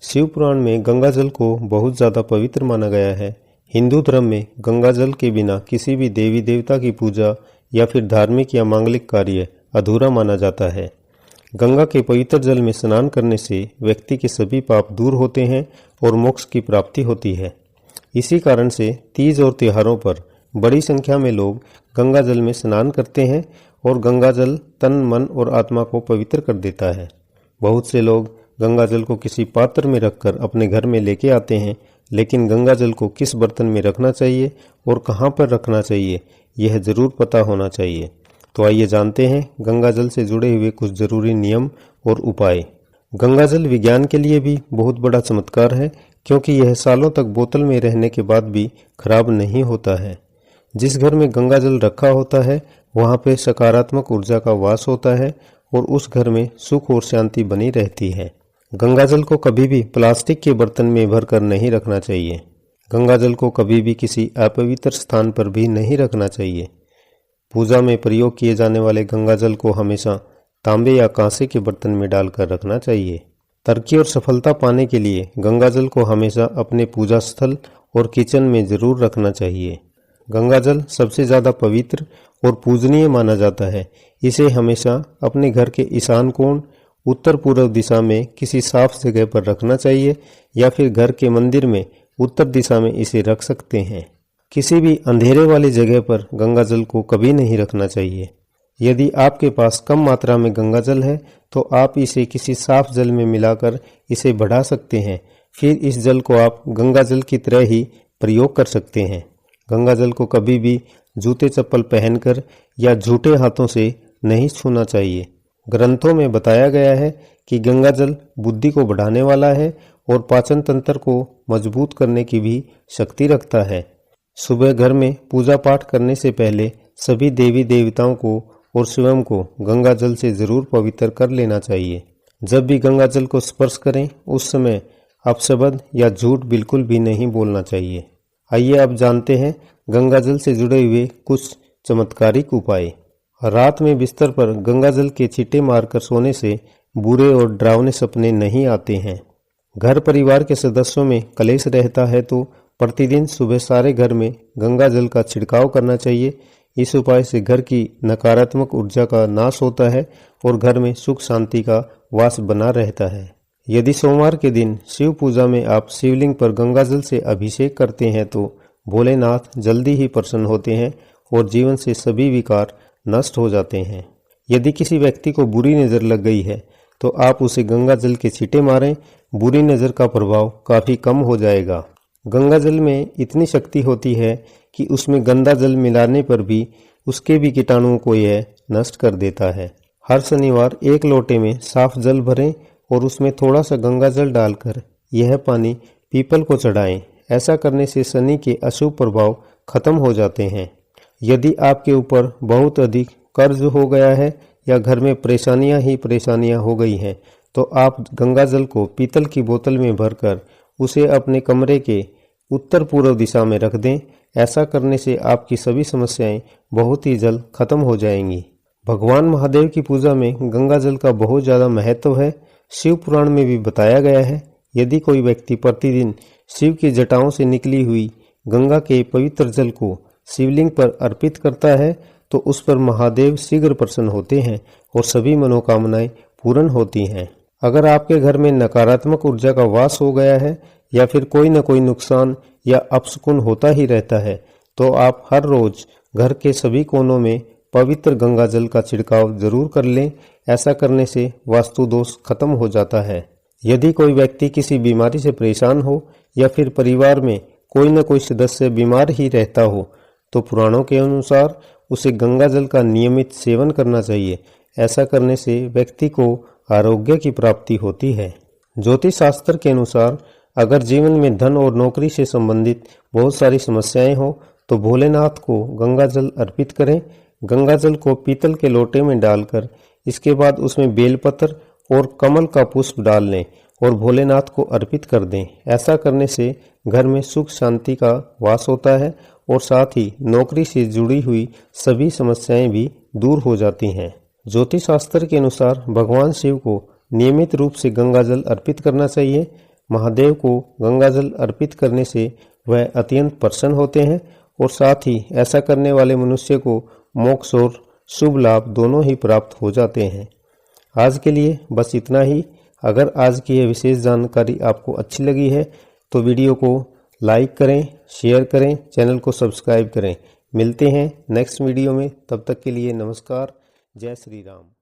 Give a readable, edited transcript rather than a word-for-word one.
शिव पुराण में गंगा जल को बहुत ज़्यादा पवित्र माना गया है। हिंदू धर्म में गंगा जल के बिना किसी भी देवी देवता की पूजा या फिर धार्मिक या मांगलिक कार्य अधूरा माना जाता है। गंगा के पवित्र जल में स्नान करने से व्यक्ति के सभी पाप दूर होते हैं और मोक्ष की प्राप्ति होती है। इसी कारण से तीज और त्योहारों पर बड़ी संख्या में लोग गंगा जल में स्नान करते हैं और गंगा जल तन, मन और आत्मा को पवित्र कर देता है। बहुत से लोग गंगा जल को किसी पात्र में रखकर अपने घर में लेके आते हैं, लेकिन गंगा जल को किस बर्तन में रखना चाहिए और कहाँ पर रखना चाहिए यह ज़रूर पता होना चाहिए। तो आइए जानते हैं गंगा जल से जुड़े हुए कुछ ज़रूरी नियम और उपाय। गंगा जल विज्ञान के लिए भी बहुत बड़ा चमत्कार है, क्योंकि यह सालों तक बोतल में रहने के बाद भी खराब नहीं होता है। जिस घर में गंगा जल रखा होता है वहाँ पे सकारात्मक ऊर्जा का वास होता है और उस घर में सुख और शांति बनी रहती है। गंगा जल को कभी भी प्लास्टिक के बर्तन में भरकर नहीं रखना चाहिए। गंगा जल को कभी भी किसी अपवित्र स्थान पर भी नहीं रखना चाहिए। पूजा में प्रयोग किए जाने वाले गंगा जल को हमेशा तांबे या कांसे के बर्तन में डालकर रखना चाहिए। तरक्की और सफलता पाने के लिए गंगा जल को हमेशा अपने पूजा स्थल और किचन में जरूर रखना चाहिए। गंगा जल सबसे ज़्यादा पवित्र और पूजनीय माना जाता है। इसे हमेशा अपने घर के ईशान कोण, उत्तर पूर्व दिशा में किसी साफ जगह पर रखना चाहिए या फिर घर के मंदिर में उत्तर दिशा में इसे रख सकते हैं। किसी भी अंधेरे वाली जगह पर गंगा जल को कभी नहीं रखना चाहिए। यदि आपके पास कम मात्रा में गंगा जल है तो आप इसे किसी साफ जल में मिलाकर इसे बढ़ा सकते हैं। फिर इस जल को आप गंगा जल की तरह ही प्रयोग कर सकते हैं। गंगा जल को कभी भी जूते चप्पल पहनकर या झूठे हाथों से नहीं छूना चाहिए। ग्रंथों में बताया गया है कि गंगा जल बुद्धि को बढ़ाने वाला है और पाचन तंत्र को मजबूत करने की भी शक्ति रखता है। सुबह घर में पूजा पाठ करने से पहले सभी देवी देवताओं को और स्वयं को गंगा जल से जरूर पवित्र कर लेना चाहिए। जब भी गंगा जल को स्पर्श करें उस समय अपशब्द या झूठ बिल्कुल भी नहीं बोलना चाहिए। आइए अब जानते हैं गंगा जल से जुड़े हुए कुछ चमत्कारिक उपाय। रात में बिस्तर पर गंगा जल के छींटे मारकर सोने से बुरे और डरावने सपने नहीं आते हैं। घर परिवार के सदस्यों में कलेश रहता है तो प्रतिदिन सुबह सारे घर में गंगा जल का छिड़काव करना चाहिए। इस उपाय से घर की नकारात्मक ऊर्जा का नाश होता है और घर में सुख शांति का वास बना रहता है। यदि सोमवार के दिन शिव पूजा में आप शिवलिंग पर गंगा जल से अभिषेक करते हैं तो भोलेनाथ जल्दी ही प्रसन्न होते हैं और जीवन से सभी विकार नष्ट हो जाते हैं। यदि किसी व्यक्ति को बुरी नज़र लग गई है तो आप उसे गंगा जल के छींटे मारें, बुरी नज़र का प्रभाव काफ़ी कम हो जाएगा। गंगा जल में इतनी शक्ति होती है कि उसमें गंदा जल मिलाने पर भी उसके भी कीटाणुओं को यह नष्ट कर देता है। हर शनिवार एक लोटे में साफ जल भरें और उसमें थोड़ा सा गंगा जल डालकर यह पानी पीपल को चढ़ाएं। ऐसा करने से शनि के अशुभ प्रभाव खत्म हो जाते हैं। यदि आपके ऊपर बहुत अधिक कर्ज हो गया है या घर में परेशानियां ही परेशानियां हो गई हैं तो आप गंगा जल को पीतल की बोतल में भरकर उसे अपने कमरे के उत्तर पूर्व दिशा में रख दें। ऐसा करने से आपकी सभी समस्याएं बहुत ही जल्द खत्म हो जाएंगी। भगवान महादेव की पूजा में गंगा जल का बहुत ज़्यादा महत्व है। शिव पुराण में भी बताया गया है, यदि कोई व्यक्ति प्रतिदिन शिव की जटाओं से निकली हुई गंगा के पवित्र जल को शिवलिंग पर अर्पित करता है तो उस पर महादेव शीघ्र प्रसन्न होते हैं और सभी मनोकामनाएं पूर्ण होती हैं। अगर आपके घर में नकारात्मक ऊर्जा का वास हो गया है या फिर कोई न कोई नुकसान या अपशकुन होता ही रहता है तो आप हर रोज घर के सभी कोनों में पवित्र गंगा जल का छिड़काव जरूर कर लें। ऐसा करने से वास्तु दोष खत्म हो जाता है। यदि कोई व्यक्ति किसी बीमारी से परेशान हो या फिर परिवार में कोई न कोई सदस्य बीमार ही रहता हो तो पुराणों के अनुसार उसे गंगा जल का नियमित सेवन करना चाहिए। ऐसा करने से व्यक्ति को आरोग्य की प्राप्ति होती है। ज्योतिष शास्त्र के अनुसार अगर जीवन में धन और नौकरी से संबंधित बहुत सारी समस्याएं हो तो भोलेनाथ को गंगा जल अर्पित करें। गंगा जल को पीतल के लोटे में डालकर इसके बाद उसमें बेलपत्र और कमल का पुष्प डाल लें और भोलेनाथ को अर्पित कर दें। ऐसा करने से घर में सुख शांति का वास होता है और साथ ही नौकरी से जुड़ी हुई सभी समस्याएं भी दूर हो जाती हैं। ज्योतिष शास्त्र के अनुसार भगवान शिव को नियमित रूप से गंगा जल अर्पित करना चाहिए। महादेव को गंगाजल अर्पित करने से वह अत्यंत प्रसन्न होते हैं और साथ ही ऐसा करने वाले मनुष्य को मोक्ष और शुभ लाभ दोनों ही प्राप्त हो जाते हैं। आज के लिए बस इतना ही। अगर आज की यह विशेष जानकारी आपको अच्छी लगी है तो वीडियो को लाइक करें, शेयर करें, चैनल को सब्सक्राइब करें। मिलते हैं नेक्स्ट वीडियो में, तब तक के लिए नमस्कार। जय श्री राम।